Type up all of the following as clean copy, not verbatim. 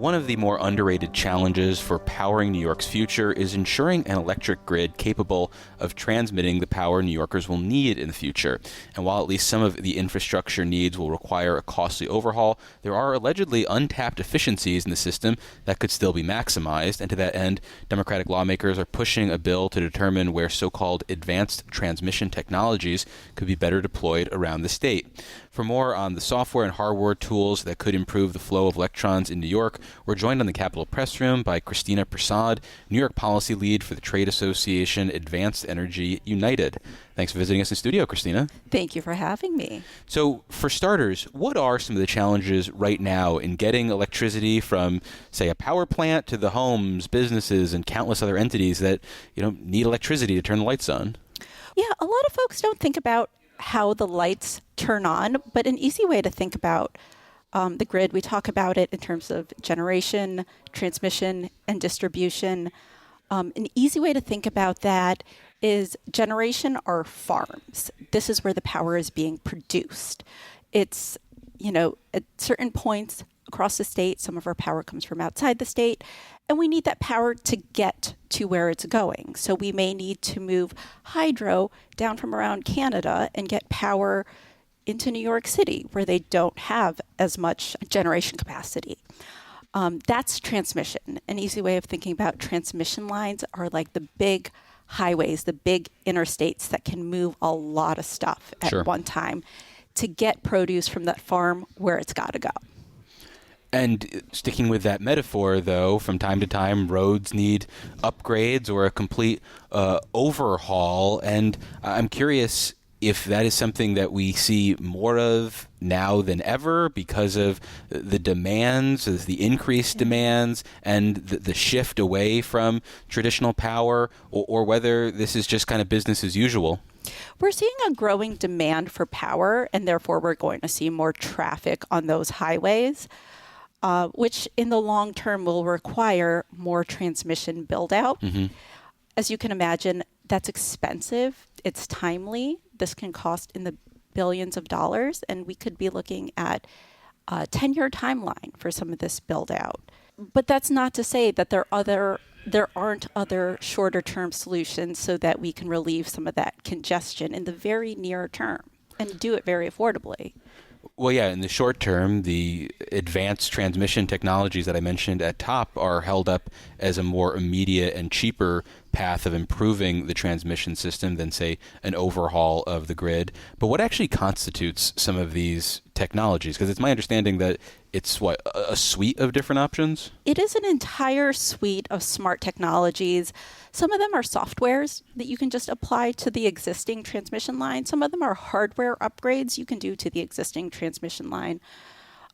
one of the more underrated challenges for powering New York's future is ensuring an electric grid capable of transmitting the power New Yorkers will need in the future. And while at least some of the infrastructure needs will require a costly overhaul, there are allegedly untapped efficiencies in the system that could still be maximized. And to that end, Democratic lawmakers are pushing a bill to determine where so-called advanced transmission technologies could be better deployed around the state. For more on the software and hardware tools that could improve the flow of electrons in New York, we're joined on the Capitol Press Room by Kristina Persaud, New York Policy Lead for the trade association Advanced Energy United. Thanks for visiting us in studio, Kristina. Thank you for having me. So, for starters, what are some of the challenges right now in getting electricity from, say, a power plant to the homes, businesses, and countless other entities that, need electricity to turn the lights on? Yeah, a lot of folks don't think about how the lights turn on, but an easy way to think about the grid, we talk about it in terms of generation, transmission, and distribution. An easy way to think about that is generation are farms. This is where the power is being produced. It's, at certain points across the state, some of our power comes from outside the state, and we need that power to get to where it's going. So we may need to move hydro down from around Canada and get power into New York City, where they don't have as much generation capacity. That's transmission. An easy way of thinking about transmission lines are like the big highways, the big interstates that can move a lot of stuff at one time to get produce from that farm where it's got to go. And sticking with that metaphor, though, from time to time, roads need upgrades or a complete overhaul. And I'm curious if that is something that we see more of now than ever because of the demands, the increased demands, and the shift away from traditional power, or whether this is just kind of business as usual. We're seeing a growing demand for power, and therefore we're going to see more traffic on those highways, which in the long term will require more transmission build out. Mm-hmm. As you can imagine, that's expensive. It's timely. This can cost in the billions of dollars, and we could be looking at a 10-year timeline for some of this build out. But that's not to say that there aren't other shorter term solutions so that we can relieve some of that congestion in the very near term and do it very affordably. Well, yeah, in the short term, the advanced transmission technologies that I mentioned at top are held up as a more immediate and cheaper path of improving the transmission system than, say, an overhaul of the grid. But what actually constitutes some of these technologies? Because it's my understanding that it's, a suite of different options? It is an entire suite of smart technologies. Some of them are softwares that you can just apply to the existing transmission line. Some of them are hardware upgrades you can do to the existing transmission line.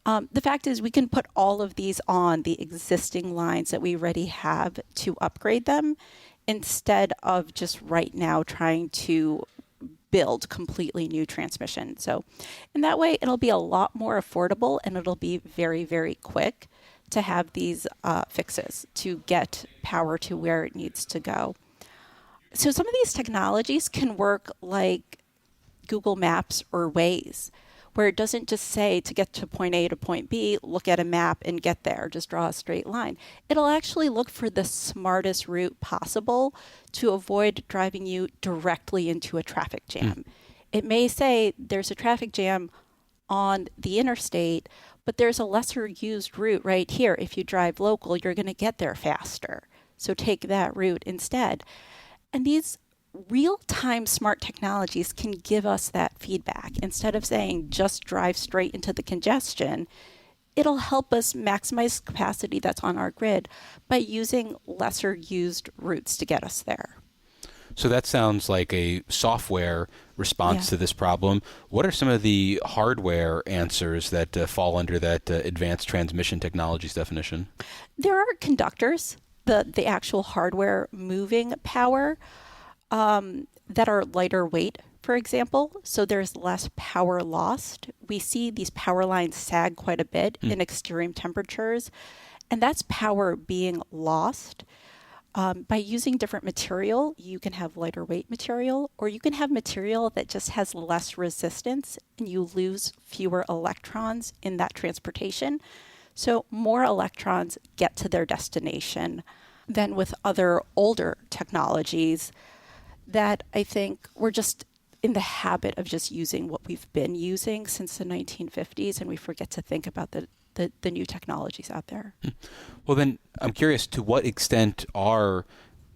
The fact is we can put all of these on the existing lines that we already have to upgrade them instead of just right now trying to build completely new transmission. So in that way, it'll be a lot more affordable and it'll be very, very quick to have these fixes to get power to where it needs to go. So some of these technologies can work like Google Maps or Waze, where it doesn't just say to get to point A to point B, look at a map and get there, just draw a straight line. It'll actually look for the smartest route possible to avoid driving you directly into a traffic jam. It may say there's a traffic jam on the interstate, but there's a lesser used route right here. If you drive local, you're going to get there faster. So take that route instead. And these real-time smart technologies can give us that feedback. Instead of saying just drive straight into the congestion, it'll help us maximize capacity that's on our grid by using lesser used routes to get us there. So that sounds like a software response to this problem. What are some of the hardware answers that fall under that advanced transmission technologies definition? There are conductors, the actual hardware moving power, that are lighter weight, for example, so there's less power lost. We see these power lines sag quite a bit in extreme temperatures, and that's power being lost. By using different material, you can have lighter weight material, or you can have material that just has less resistance and you lose fewer electrons in that transportation. So more electrons get to their destination than with other older technologies that I think we're just in the habit of just using what we've been using since the 1950s, and we forget to think about the new technologies out there. Well, then I'm curious, to what extent are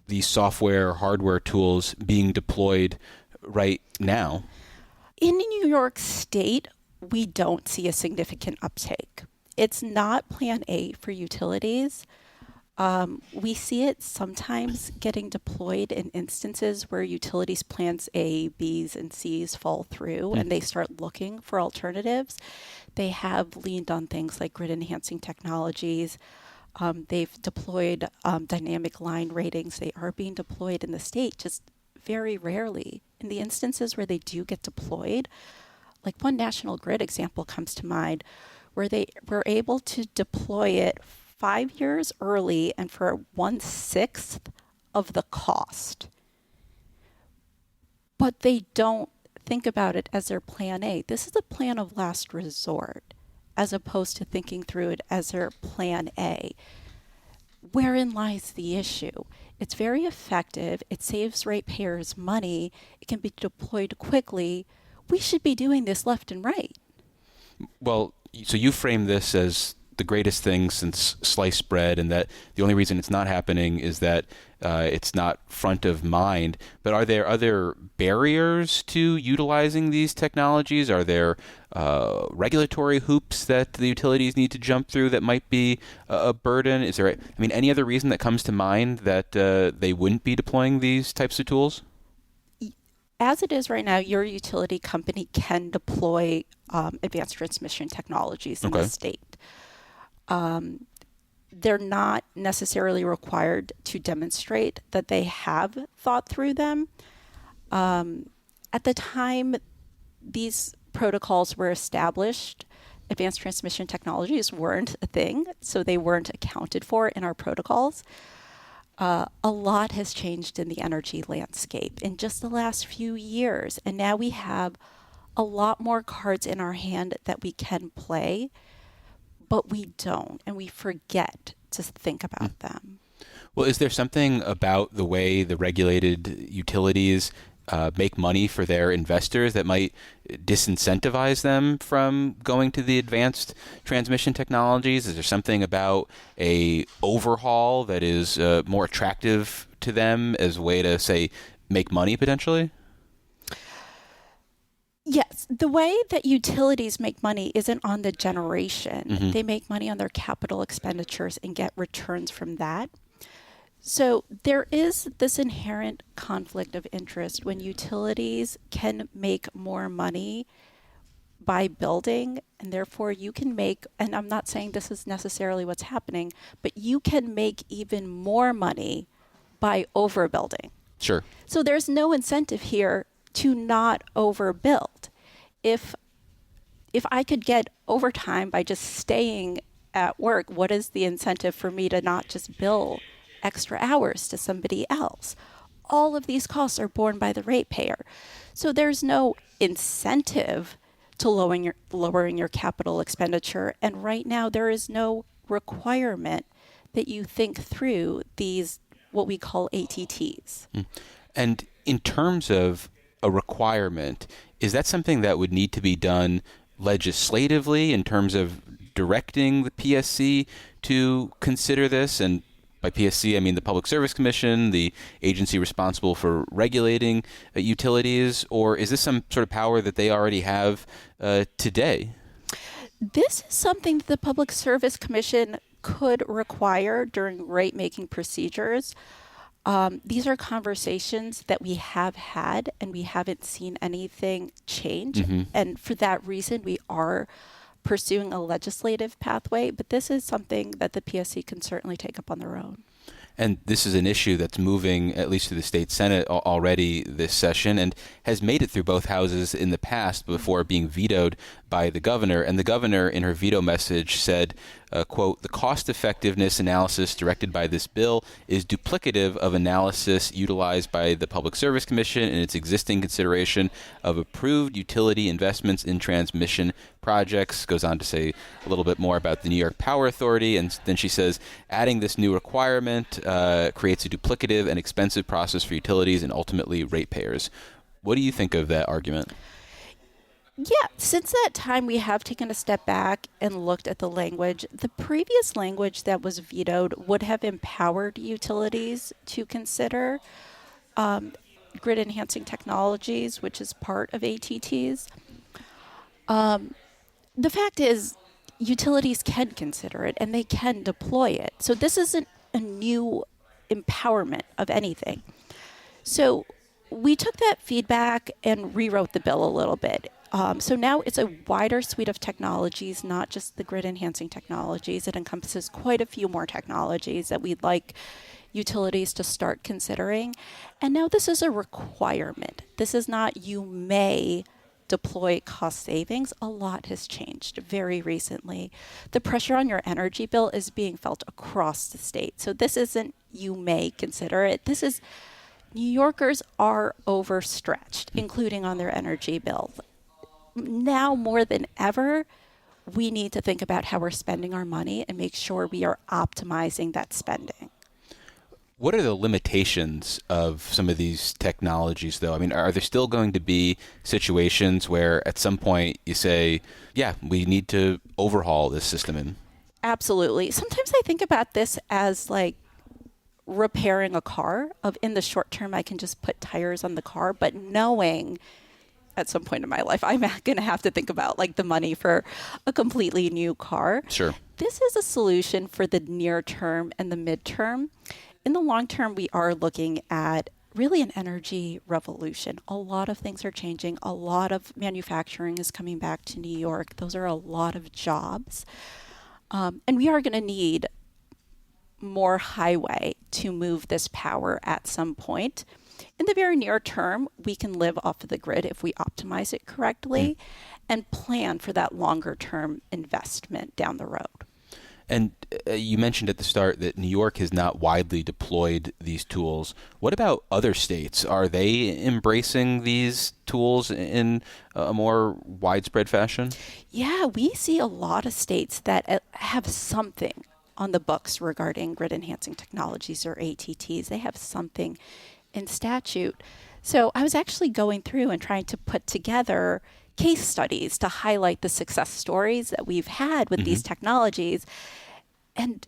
these software, hardware tools being deployed right now? In New York State, we don't see a significant uptake. It's not Plan A for utilities. We see it sometimes getting deployed in instances where utilities plans A, Bs, and Cs fall through and they start looking for alternatives. They have leaned on things like grid enhancing technologies. They've deployed dynamic line ratings. They are being deployed in the state, just very rarely. In the instances where they do get deployed, like one National Grid example comes to mind, where they were able to deploy it 5 years early and for 1/6 of the cost. But they don't think about it as their plan A. This is a plan of last resort, as opposed to thinking through it as their plan A. Wherein lies the issue? It's very effective. It saves ratepayers money. It can be deployed quickly. We should be doing this left and right. Well, so you frame this as the greatest thing since sliced bread, and that the only reason it's not happening is that it's not front of mind. But are there other barriers to utilizing these technologies? Are there regulatory hoops that the utilities need to jump through that might be a burden? Is there, any other reason that comes to mind that they wouldn't be deploying these types of tools? As it is right now, your utility company can deploy advanced transmission technologies in the state. They're not necessarily required to demonstrate that they have thought through them. At the time these protocols were established, advanced transmission technologies weren't a thing, so they weren't accounted for in our protocols. A lot has changed in the energy landscape in just the last few years, and now we have a lot more cards in our hand that we can play, but we don't, and we forget to think about them. Well, is there something about the way the regulated utilities make money for their investors that might disincentivize them from going to the advanced transmission technologies? Is there something about a overhaul that is more attractive to them as a way to, say, make money potentially? Yes, the way that utilities make money isn't on the generation. Mm-hmm. They make money on their capital expenditures and get returns from that. So there is this inherent conflict of interest when utilities can make more money by building, and therefore you can make, and I'm not saying this is necessarily what's happening, but you can make even more money by overbuilding. Sure. So there's no incentive here to not overbuild. If I could get overtime by just staying at work, what is the incentive for me to not just bill extra hours to somebody else? All of these costs are borne by the ratepayer. So there's no incentive to lowering your capital expenditure. And right now there is no requirement that you think through these, what we call ATTs. And in terms of a requirement, is that something that would need to be done legislatively in terms of directing the PSC to consider this? And by PSC, I mean the Public Service Commission, the agency responsible for regulating utilities, or is this some sort of power that they already have today? This is something that the Public Service Commission could require during rate-making procedures. These are conversations that we have had, and we haven't seen anything change. Mm-hmm. And for that reason, we are pursuing a legislative pathway, but this is something that the PSC can certainly take up on their own. And this is an issue that's moving, at least to the state Senate already this session, and has made it through both houses in the past before being vetoed by the governor. And the governor, in her veto message, said, quote, "The cost effectiveness analysis directed by this bill is duplicative of analysis utilized by the Public Service Commission in its existing consideration of approved utility investments in transmission projects." Goes on to say a little bit more about the New York Power Authority. And then she says, adding this new requirement creates a duplicative and expensive process for utilities and ultimately ratepayers. What do you think of that argument? Yeah, since that time, we have taken a step back and looked at the language. The previous language that was vetoed would have empowered utilities to consider grid enhancing technologies, which is part of ATTs. The fact is, utilities can consider it and they can deploy it. So this isn't a new empowerment of anything. So we took that feedback and rewrote the bill a little bit. So now it's a wider suite of technologies, not just the grid enhancing technologies. It encompasses quite a few more technologies that we'd like utilities to start considering. And now this is a requirement. This is not you may deploy cost savings. A lot has changed very recently. The pressure on your energy bill is being felt across the state. So this isn't you may consider it. This is New Yorkers are overstretched, including on their energy bills. Now more than ever, we need to think about how we're spending our money and make sure we are optimizing that spending. What are the limitations of some of these technologies, though? I mean, are there still going to be situations where at some point you say, yeah, we need to overhaul this system? Absolutely. Sometimes I think about this as like repairing a car. In the short term, I can just put tires on the car, but knowing at some point in my life, I'm going to have to think about like the money for a completely new car. Sure. This is a solution for the near term and the midterm. In the long term, we are looking at really an energy revolution. A lot of things are changing. A lot of manufacturing is coming back to New York. Those are a lot of jobs. And we are going to need more highway to move this power at some point. In the very near term, we can live off of the grid if we optimize it correctly and plan for that longer term investment down the road. And you mentioned at the start that New York has not widely deployed these tools. What about other states? Are they embracing these tools in a more widespread fashion? Yeah, we see a lot of states that have something on the books regarding grid enhancing technologies or ATTs. They have something in statute. So I was actually going through and trying to put together case studies to highlight the success stories that we've had with these technologies. And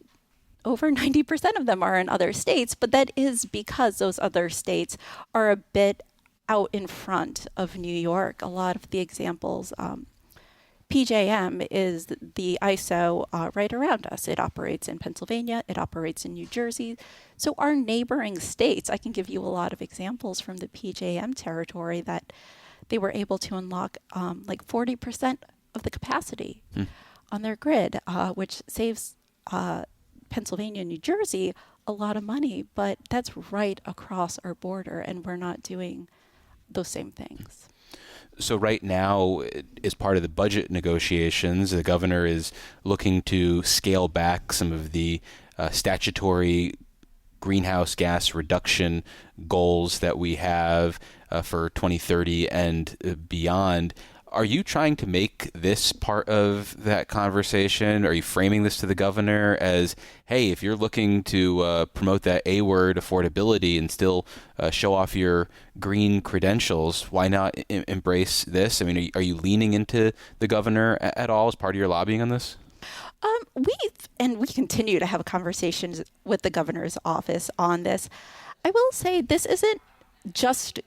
over 90% of them are in other states, but that is because those other states are a bit out in front of New York. A lot of the examples, PJM is the ISO right around us. It operates in Pennsylvania. It operates in New Jersey. So our neighboring states, I can give you a lot of examples from the PJM territory that they were able to unlock like 40% of the capacity on their grid, which saves Pennsylvania and New Jersey a lot of money. But that's right across our border, and we're not doing those same things. So right now, as part of the budget negotiations, the governor is looking to scale back some of the statutory greenhouse gas reduction goals that we have for 2030 and beyond. Are you trying to make this part of that conversation? Are you framing this to the governor as, hey, if you're looking to promote that A-word affordability and still show off your green credentials, why not embrace this? I mean, are you leaning into the governor at all as part of your lobbying on this? We continue to have conversations with the governor's office on this. I will say this isn't just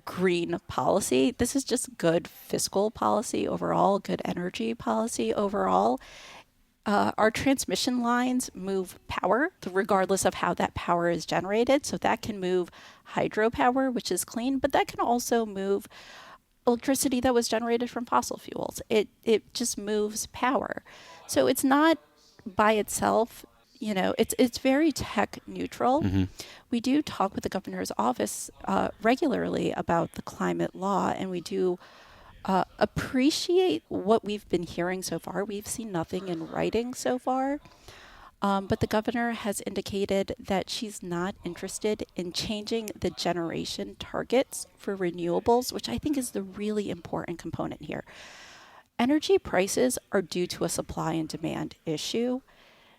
green policy. This is just good fiscal policy overall, good energy policy overall. Our transmission lines move power regardless of how that power is generated. So that can move hydropower, which is clean, but that can also move electricity that was generated from fossil fuels. It just moves power. So it's not by itself, it's very tech neutral. We do talk with the governor's office regularly about the climate law, and we do Appreciate what we've been hearing so far. We've seen nothing in writing so far. But the governor has indicated that she's not interested in changing the generation targets for renewables, which I think is the really important component here. Energy prices are due to a supply and demand issue.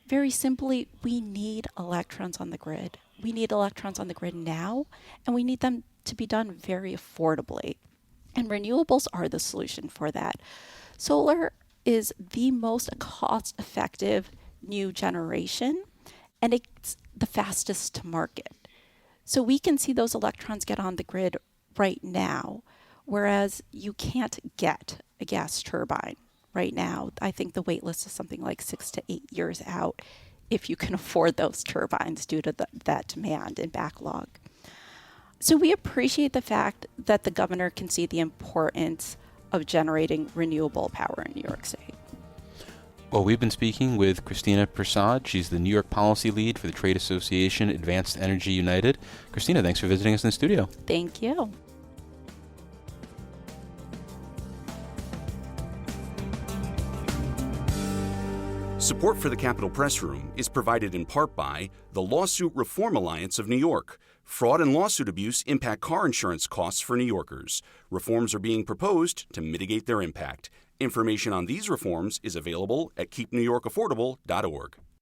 Very simply, we need electrons on the grid. We need electrons on the grid now, and we need them to be done very affordably. And renewables are the solution for that. Solar is the most cost-effective new generation, and it's the fastest to market. So we can see those electrons get on the grid right now, whereas you can't get a gas turbine right now. I think the wait list is something like 6 to 8 years out if you can afford those turbines due to that demand and backlog. So we appreciate the fact that the governor can see the importance of generating renewable power in New York State. Well, we've been speaking with Kristina Persaud. She's the New York policy lead for the trade association Advanced Energy United. Kristina, thanks for visiting us in the studio. Thank you. Support for the Capitol Press Room is provided in part by the Lawsuit Reform Alliance of New York. Fraud and lawsuit abuse impact car insurance costs for New Yorkers. Reforms are being proposed to mitigate their impact. Information on these reforms is available at keepnewyorkaffordable.org.